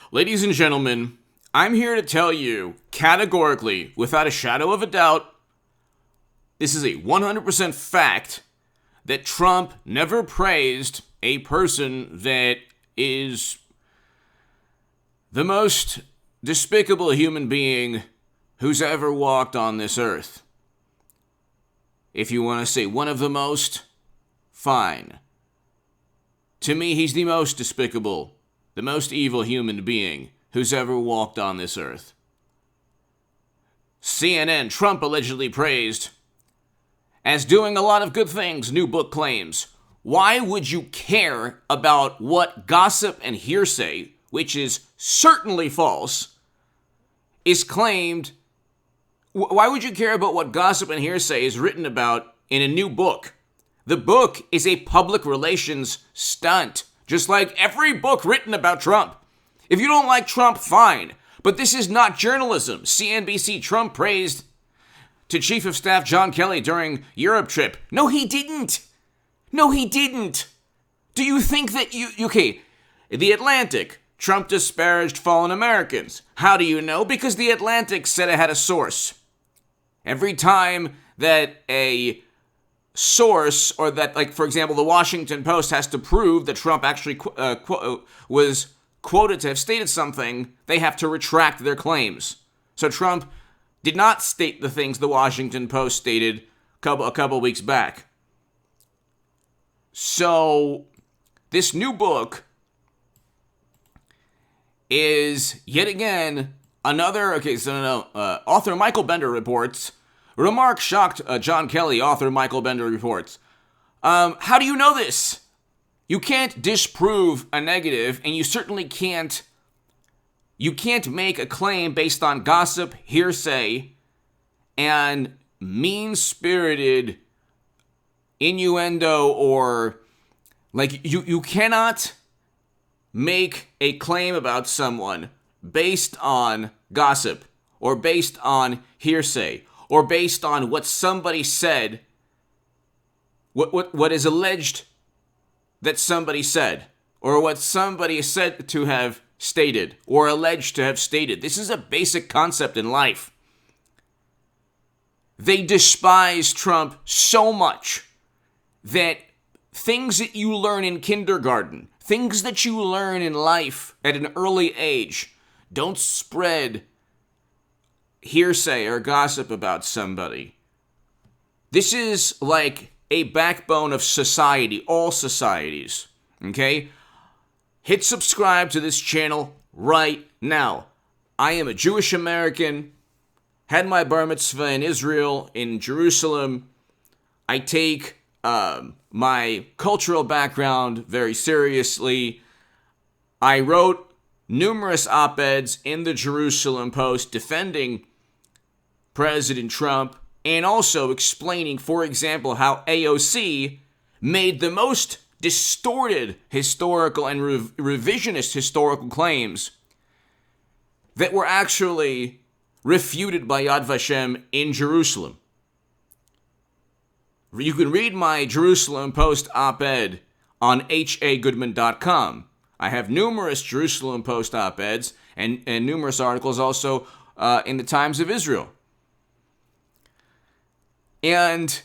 Ladies and gentlemen, I'm here to tell you categorically, without a shadow of a doubt, this is a 100% fact that Trump never praised a person that is the most despicable human being who's ever walked on this earth. If you want to say one of the most, fine. To me, he's the most despicable, the most evil human being who's ever walked on this earth. CNN, Trump allegedly praised as doing a lot of good things, new book claims. Why would you care about what gossip and hearsay, which is certainly false, is claimed? Why would you care about what gossip and hearsay is written about in a new book? The book is a public relations stunt, just like every book written about Trump. If you don't like Trump, fine. But this is not journalism. CNBC, Trump praised to Chief of Staff John Kelly during Europe trip. No, he didn't. No, he didn't. Do you think that okay, The Atlantic, Trump disparaged fallen Americans. How do you know? Because The Atlantic said it had a source. Every time that a source, or that, like, for example, the Washington Post has to prove that Trump actually was quoted to have stated something, they have to retract their claims. So Trump did not state the things the Washington Post stated a couple weeks back. So this new book is yet again another, author Michael Bender reports, remark shocked John Kelly, author Michael Bender reports. How do you know this? You can't disprove a negative, and you certainly can't make a claim based on gossip, hearsay, and mean-spirited innuendo, or, like, you cannot make a claim about someone based on gossip, or based on hearsay, or based on what somebody said, what is alleged that somebody said, or what somebody is said to have stated, or alleged to have stated. This is a basic concept in life. They despise Trump so much that things that you learn in kindergarten, things that you learn in life at an early age, don't spread hearsay or gossip about somebody. This is like a backbone of society, all societies, okay? Hit subscribe to this channel right now. I am a Jewish American, had my bar mitzvah in Israel, in Jerusalem. I take my cultural background very seriously. I wrote numerous op-eds in the Jerusalem Post defending President Trump, and also explaining, for example, how AOC made the most distorted historical and revisionist historical claims that were actually refuted by Yad Vashem in Jerusalem. You can read my Jerusalem Post op-ed on hagoodman.com. I have numerous Jerusalem Post op-eds and numerous articles also in the Times of Israel. And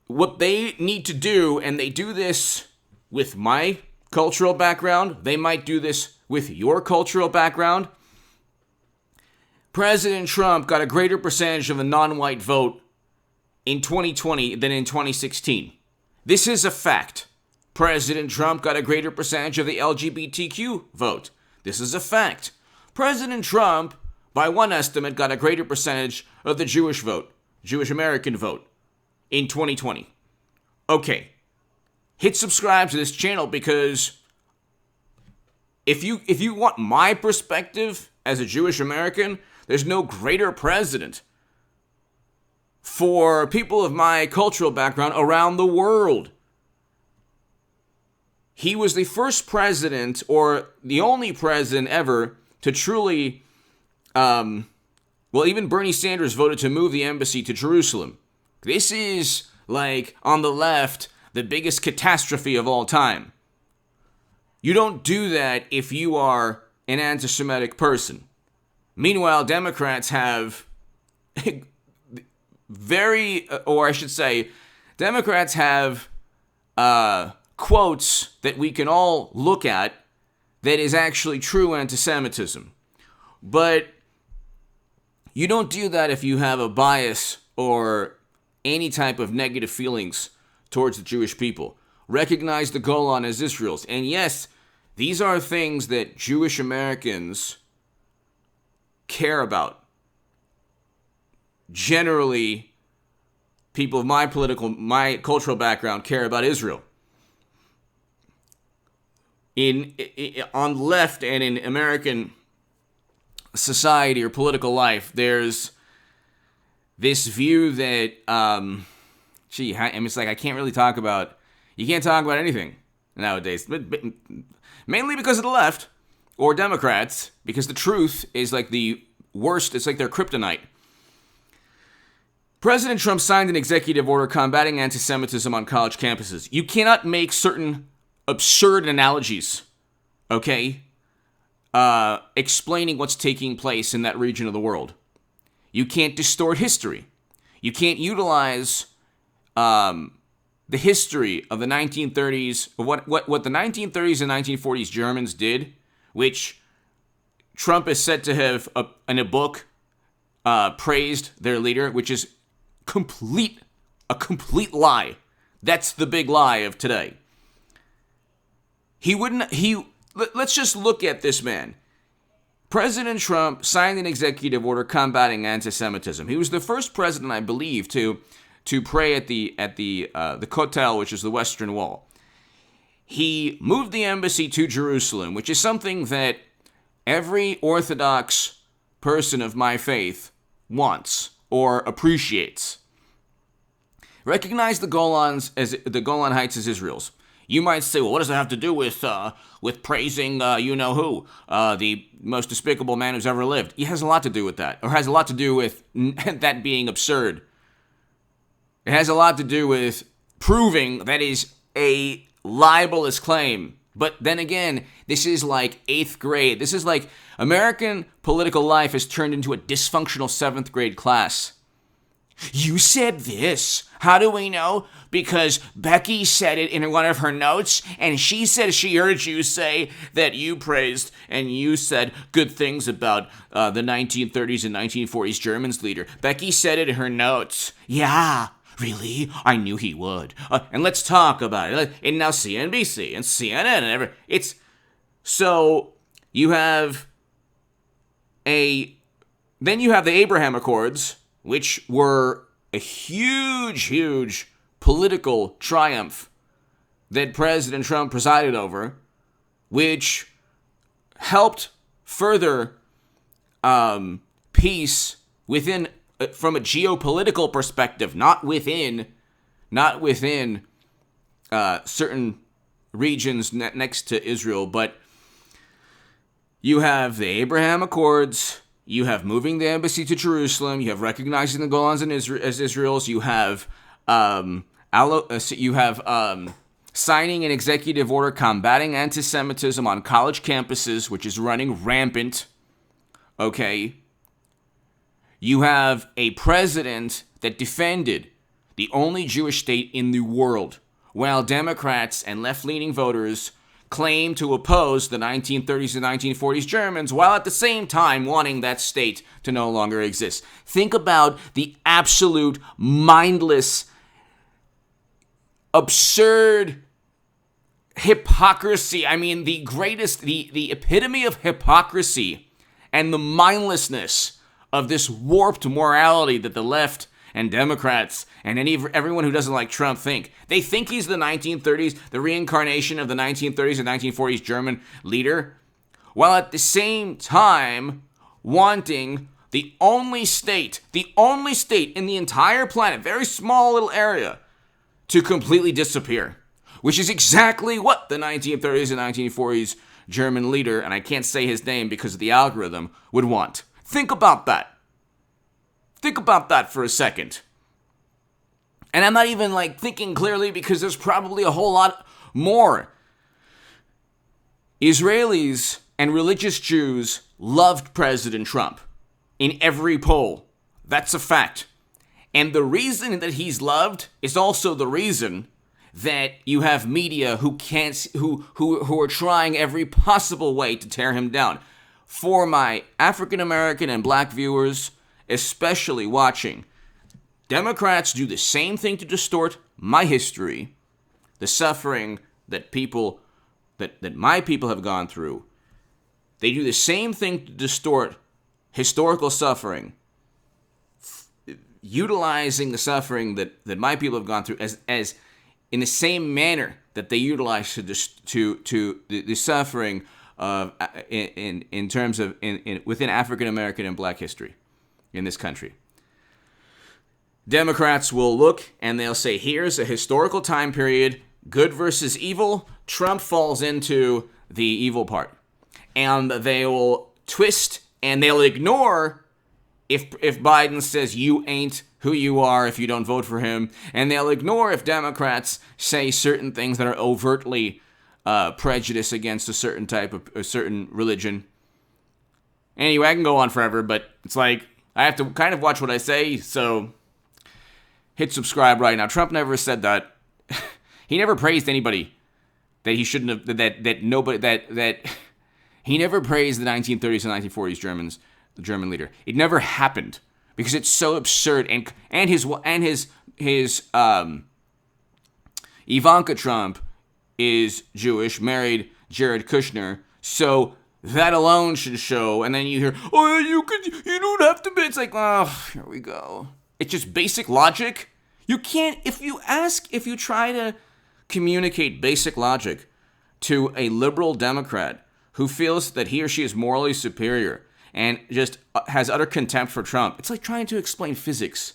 what they need to do, and they do this with my cultural background, they might do this with your cultural background. President Trump got a greater percentage of the non-white vote in 2020 than in 2016. This is a fact. President Trump got a greater percentage of the LGBTQ vote. This is a fact. President Trump, by one estimate, got a greater percentage of the Jewish vote, Jewish American vote, in 2020. Okay. Hit subscribe to this channel, because if you want my perspective as a Jewish American, there's no greater president for people of my cultural background around the world. He was the first president, or the only president ever, to truly, even Bernie Sanders voted to move the embassy to Jerusalem. This is, like, on the left, the biggest catastrophe of all time. You don't do that if you are an anti-Semitic person. Meanwhile, Democrats have Democrats have quotes that we can all look at that is actually true anti-Semitism. But you don't do that if you have a bias or any type of negative feelings towards the Jewish people. Recognize the Golan as Israel's. And yes, these are things that Jewish Americans care about. Generally, people of my cultural background care about Israel. On the left and in American society or political life, there's this view that, it's like I can't really talk about, you can't talk about anything nowadays, but mainly because of the left or Democrats, because the truth is like the worst, it's like their kryptonite. President Trump signed an executive order combating anti-Semitism on college campuses. You cannot make certain absurd analogies, okay, explaining what's taking place in that region of the world. You can't distort history. You can't utilize the history of the 1930s, what the 1930s and 1940s Germans did, which Trump is said to have, in a book, praised their leader, which is a complete lie. That's the big lie of today. Let's just look at this man. President Trump signed an executive order combating anti-Semitism. He was the first president, I believe, to pray at the Kotel, which is the Western Wall. He moved the embassy to Jerusalem, which is something that every Orthodox person of my faith wants or appreciates. Recognize the Golan Heights as Israel's. You might say, well, what does that have to do with praising you-know-who, the most despicable man who's ever lived? It has a lot to do with that, or has a lot to do with that being absurd. It has a lot to do with proving that is a libelous claim. But then again, this is like 8th grade. This is like American political life has turned into a dysfunctional 7th grade class. You said this. How do we know? Because Becky said it in one of her notes, and she said she heard you say that you praised and you said good things about the 1930s and 1940s Germans leader. Becky said it in her notes. Yeah, really? I knew he would. And let's talk about it. And now CNBC and CNN and so you have then you have the Abraham Accords, which were a huge political triumph that President Trump presided over, which helped further peace within, from a geopolitical perspective, not within certain regions next to Israel, but you have the Abraham Accords. You have moving the embassy to Jerusalem. You have recognizing the Golans as Israel's. You have signing an executive order combating anti-Semitism on college campuses, which is running rampant. Okay. You have a president that defended the only Jewish state in the world, while Democrats and left-leaning voters claim to oppose the 1930s and 1940s Germans, while at the same time wanting that state to no longer exist. Think about the absolute mindless, absurd hypocrisy. I mean, the epitome of hypocrisy and the mindlessness of this warped morality that the left and Democrats and everyone who doesn't like Trump think. They think he's the 1930s, the reincarnation of the 1930s and 1940s German leader, while at the same time wanting the only state in the entire planet, very small little area, to completely disappear, which is exactly what the 1930s and 1940s German leader, and I can't say his name because of the algorithm, would want. Think about that. Think about that for a second. And I'm not even thinking clearly because there's probably a whole lot more. Israelis and religious Jews loved President Trump in every poll. That's a fact. And the reason that he's loved is also the reason that you have media who are trying every possible way to tear him down. For my African American and black viewers, especially watching, Democrats do the same thing to distort my history, the suffering that my people have gone through. They do the same thing to distort historical suffering, utilizing the suffering that my people have gone through as in the same manner that they utilize the suffering of in terms of within African American and black history in this country. Democrats will look and they'll say, here's a historical time period, good versus evil. Trump falls into the evil part. And they will twist and they'll ignore if Biden says you ain't who you are if you don't vote for him. And they'll ignore if Democrats say certain things that are overtly prejudice against a certain religion. Anyway, I can go on forever, but it's like I have to kind of watch what I say, so hit subscribe right now. Trump never said that. He never praised anybody that he shouldn't have, that he never praised the 1930s and 1940s Germans, the German leader. It never happened because it's so absurd. And his Ivanka Trump is Jewish, married Jared Kushner, so that alone should show. And then you hear, oh, you don't have to be. It's like, oh, here we go. It's just basic logic. You can't, if you try to communicate basic logic to a liberal Democrat who feels that he or she is morally superior and just has utter contempt for Trump, it's like trying to explain physics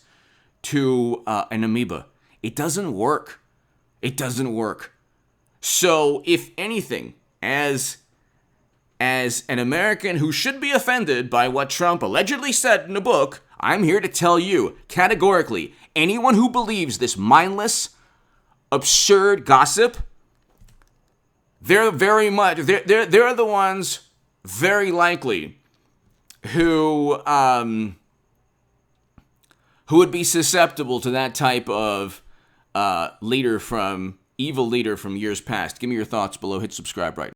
to an amoeba. It doesn't work. It doesn't work. So, if anything, as an American who should be offended by what Trump allegedly said in a book, I'm here to tell you categorically, anyone who believes this mindless, absurd gossip, they're the ones very likely who would be susceptible to that type of evil leader from years past. Give me your thoughts below. Hit subscribe right now.